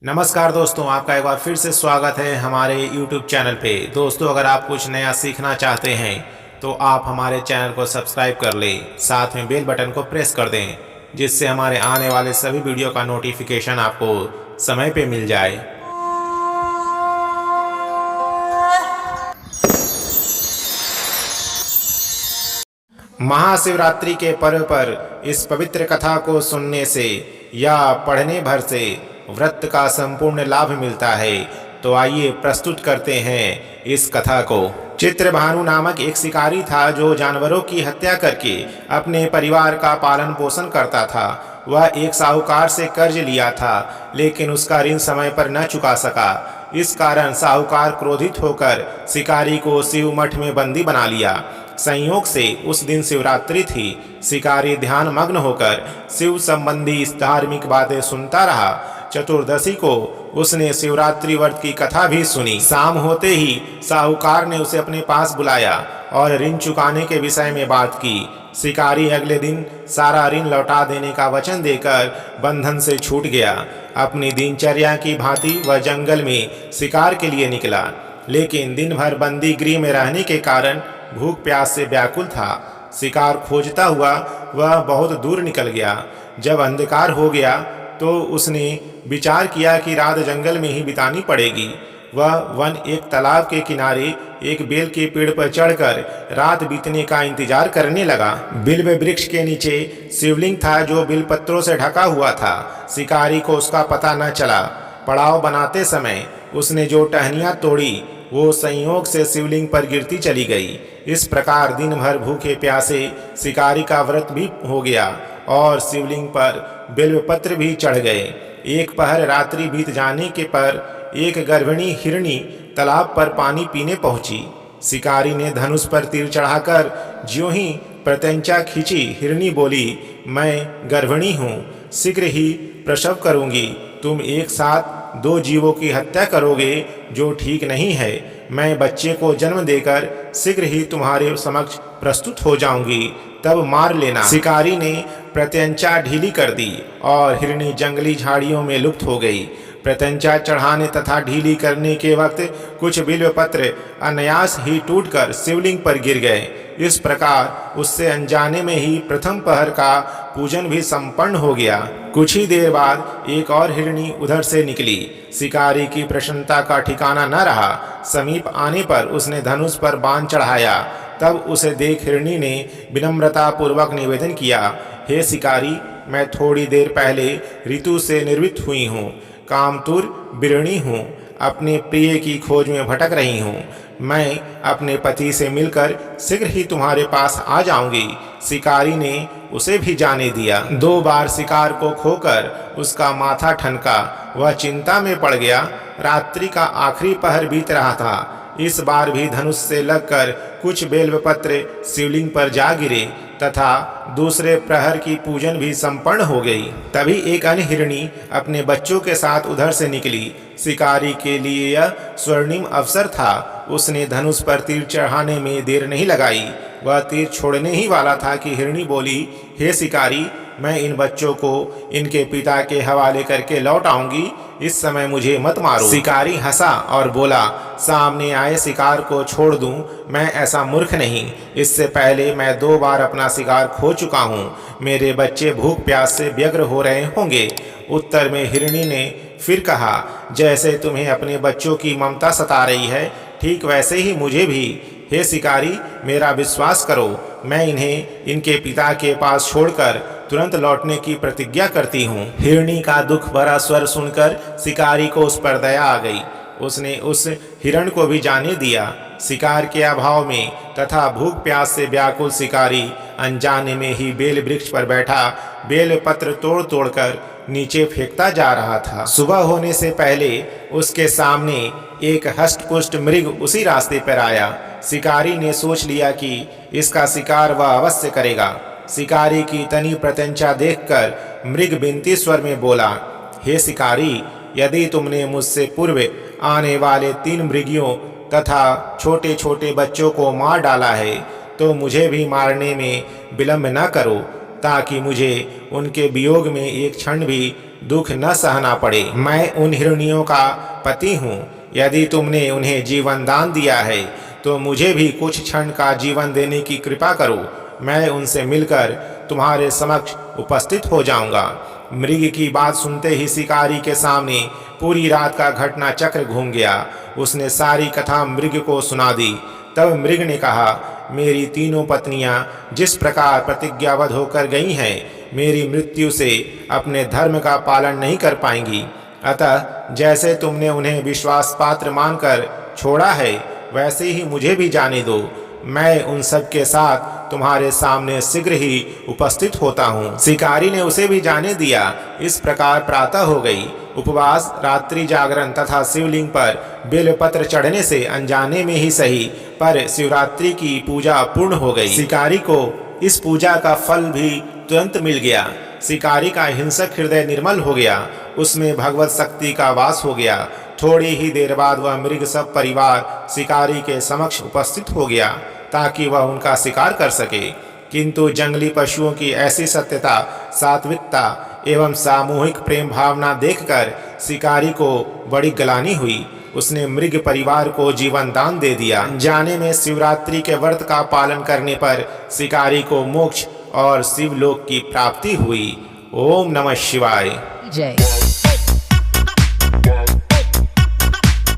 नमस्कार दोस्तों, आपका एक बार फिर से स्वागत है हमारे YouTube चैनल पे। दोस्तों, अगर आप कुछ नया सीखना चाहते हैं तो आप हमारे चैनल को सब्सक्राइब कर लें, साथ में बेल बटन को प्रेस कर दें, जिससे हमारे आने वाले सभी वीडियो का नोटिफिकेशन आपको समय पे मिल जाए। महाशिवरात्रि के पर्व पर इस पवित्र कथा को सुनने से या पढ़ने भर से व्रत का संपूर्ण लाभ मिलता है। तो आइए प्रस्तुत करते हैं इस कथा को। चित्रभानु नामक एक शिकारी था जो जानवरों की हत्या करके अपने परिवार का पालन पोषण करता था। वह एक साहूकार से कर्ज लिया था, लेकिन उसका ऋण समय पर न चुका सका। इस कारण साहूकार क्रोधित होकर शिकारी को शिव मठ में बंदी बना लिया। संयोग से उस दिन शिवरात्रि थी। शिकारी ध्यान मग्न होकर शिव संबंधी धार्मिक बातें सुनता रहा। चतुर्दशी को उसने शिवरात्रि व्रत की कथा भी सुनी। शाम होते ही साहूकार ने उसे अपने पास बुलाया और ऋण चुकाने के विषय में बात की। शिकारी अगले दिन सारा ऋण लौटा देने का वचन देकर बंधन से छूट गया। अपनी दिनचर्या की भांति वह जंगल में शिकार के लिए निकला, लेकिन दिन भर बंदी गृह में रहने के कारण भूख प्यास से व्याकुल था। शिकार खोजता हुआ वह बहुत दूर निकल गया। जब अंधकार हो गया तो उसने विचार किया कि रात जंगल में ही बितानी पड़ेगी। वह वन एक तालाब के किनारे एक बेल के पेड़ पर चढ़कर रात बीतने का इंतजार करने लगा। बिल्व वृक्ष के नीचे शिवलिंग था जो बिलपत्रों से ढका हुआ था। शिकारी को उसका पता न चला। पड़ाव बनाते समय उसने जो टहनियाँ तोड़ी वो संयोग से शिवलिंग पर गिरती चली गई। इस प्रकार दिन भर भूखे प्यासे शिकारी का व्रत भी हो गया और शिवलिंग पर बेलपत्र भी चढ़ गए। एक पहर रात्रि बीत जाने के पर एक गर्भिणी हिरणी तालाब पर पानी पीने पहुंची। शिकारी ने धनुष पर तीर चढ़ाकर ज्यों ही प्रत्यंचा खींची, हिरणी बोली, मैं गर्भिणी हूँ, शीघ्र ही प्रसव करूँगी। तुम एक साथ दो जीवों की हत्या करोगे, जो ठीक नहीं है। मैं बच्चे को जन्म देकर शीघ्र ही तुम्हारे समक्ष प्रस्तुत हो जाऊंगी, तब मार लेना। शिकारी ने प्रत्यंचा ढीली कर दी और हिरणी जंगली झाड़ियों में लुप्त हो गई। प्रत्यंचा चढ़ाने तथा ढीली करने के वक्त कुछ बिल्वपत्र अनायास ही टूटकर शिवलिंग पर गिर गए। इस प्रकार उससे अनजाने में ही प्रथम पहर का पूजन भी संपन्न हो गया। कुछ ही देर बाद एक और हिरणी उधर से निकली। शिकारी की प्रसन्नता का ठिकाना न रहा। समीप आने पर उसने धनुष पर बाण चढ़ाया। तब उसे देख हिरणी ने विनम्रता पूर्वक निवेदन किया, हे शिकारी, मैं थोड़ी देर पहले ऋतु से निर्वृत्त हुई हूँ, कामतुर बिरणी हूँ, अपने प्रिय की खोज में भटक रही हूँ। मैं अपने पति से मिलकर शीघ्र ही तुम्हारे पास आ जाऊंगी। शिकारी ने उसे भी जाने दिया। 2 बार शिकार को खोकर उसका माथा ठनका। वह चिंता में पड़ गया। रात्रि का आखिरी पहर बीत रहा था। इस बार भी धनुष से लगकर कुछ बेलपत्र शिवलिंग पर जा गिरे तथा दूसरे प्रहर की पूजन भी संपन्न हो गई। तभी एक अन्य हिरणी अपने बच्चों के साथ उधर से निकली। शिकारी के लिए यह स्वर्णिम अवसर था। उसने धनुष पर तीर चढ़ाने में देर नहीं लगाई। वह तीर छोड़ने ही वाला था कि हिरणी बोली, हे शिकारी, मैं इन बच्चों को इनके पिता के हवाले करके लौट आऊंगी, इस समय मुझे मत मारो। शिकारी हंसा और बोला, सामने आए शिकार को छोड़ दूं? मैं ऐसा मूर्ख नहीं। इससे पहले मैं 2 बार अपना शिकार खो चुका हूँ। मेरे बच्चे भूख प्यास से व्यग्र हो रहे होंगे। उत्तर में हिरणी ने फिर कहा, जैसे तुम्हें अपने बच्चों की ममता सता रही है, ठीक वैसे ही मुझे भी। हे शिकारी, मेरा विश्वास करो, मैं इन्हें इनके पिता के पास छोड़कर तुरंत लौटने की प्रतिज्ञा करती हूँ। हिरणी का दुख भरा स्वर सुनकर शिकारी को उस पर दया आ गई। उसने उस हिरण को भी जाने दिया। शिकार के अभाव में तथा भूख प्यास से व्याकुल शिकारी अनजाने में ही बेल वृक्ष पर बैठा बेल पत्र तोड़ तोड़कर नीचे फेंकता जा रहा था। सुबह होने से पहले उसके सामने एक हष्टपुष्ट मृग उसी रास्ते पर आया। शिकारी ने सोच लिया कि इसका शिकार वह अवश्य करेगा। शिकारी की तनी प्रत्यंचा देखकर मृग विनती स्वर में बोला, हे शिकारी, यदि तुमने मुझसे पूर्व आने वाले 3 मृगियों तथा छोटे छोटे बच्चों को मार डाला है, तो मुझे भी मारने में विलंब न करो, ताकि मुझे उनके वियोग में एक क्षण भी दुख न सहना पड़े। मैं उन हिरनियों का पति हूँ। यदि तुमने उन्हें जीवन दान दिया है तो मुझे भी कुछ क्षण का जीवन देने की कृपा करो। मैं उनसे मिलकर तुम्हारे समक्ष उपस्थित हो जाऊंगा। मृग की बात सुनते ही शिकारी के सामने पूरी रात का घटना चक्र घूम गया। उसने सारी कथा मृग को सुना दी। तब मृग ने कहा, मेरी तीनों पत्नियां जिस प्रकार प्रतिज्ञाबद्ध होकर गई हैं, मेरी मृत्यु से अपने धर्म का पालन नहीं कर पाएंगी। अतः जैसे तुमने उन्हें विश्वास पात्र मानकर छोड़ा है, वैसे ही मुझे भी जाने दो। मैं उन सब के साथ तुम्हारे सामने शीघ्र ही उपस्थित होता हूँ। शिकारी ने उसे भी जाने दिया। इस प्रकार प्रातः हो गई। उपवास, रात्रि जागरण तथा शिवलिंग पर बेलपत्र चढ़ने से अनजाने में ही सही पर शिवरात्रि की पूजा पूर्ण हो गई। शिकारी को इस पूजा का फल भी तुरंत मिल गया। शिकारी का हिंसक हृदय निर्मल हो गया, उसमें भगवत शक्ति का वास हो गया। थोड़ी ही देर बाद वह मृग सब परिवार शिकारी के समक्ष उपस्थित हो गया ताकि वह उनका शिकार कर सके। किंतु जंगली पशुओं की ऐसी सत्यता, सात्विकता एवं सामूहिक प्रेम भावना देखकर शिकारी को बड़ी ग्लानि हुई। उसने मृग परिवार को जीवन दान दे दिया। जाने में शिवरात्रि के व्रत का पालन करने पर शिकारी को मोक्ष और शिवलोक की प्राप्ति हुई। ओम नमः शिवाय। जय।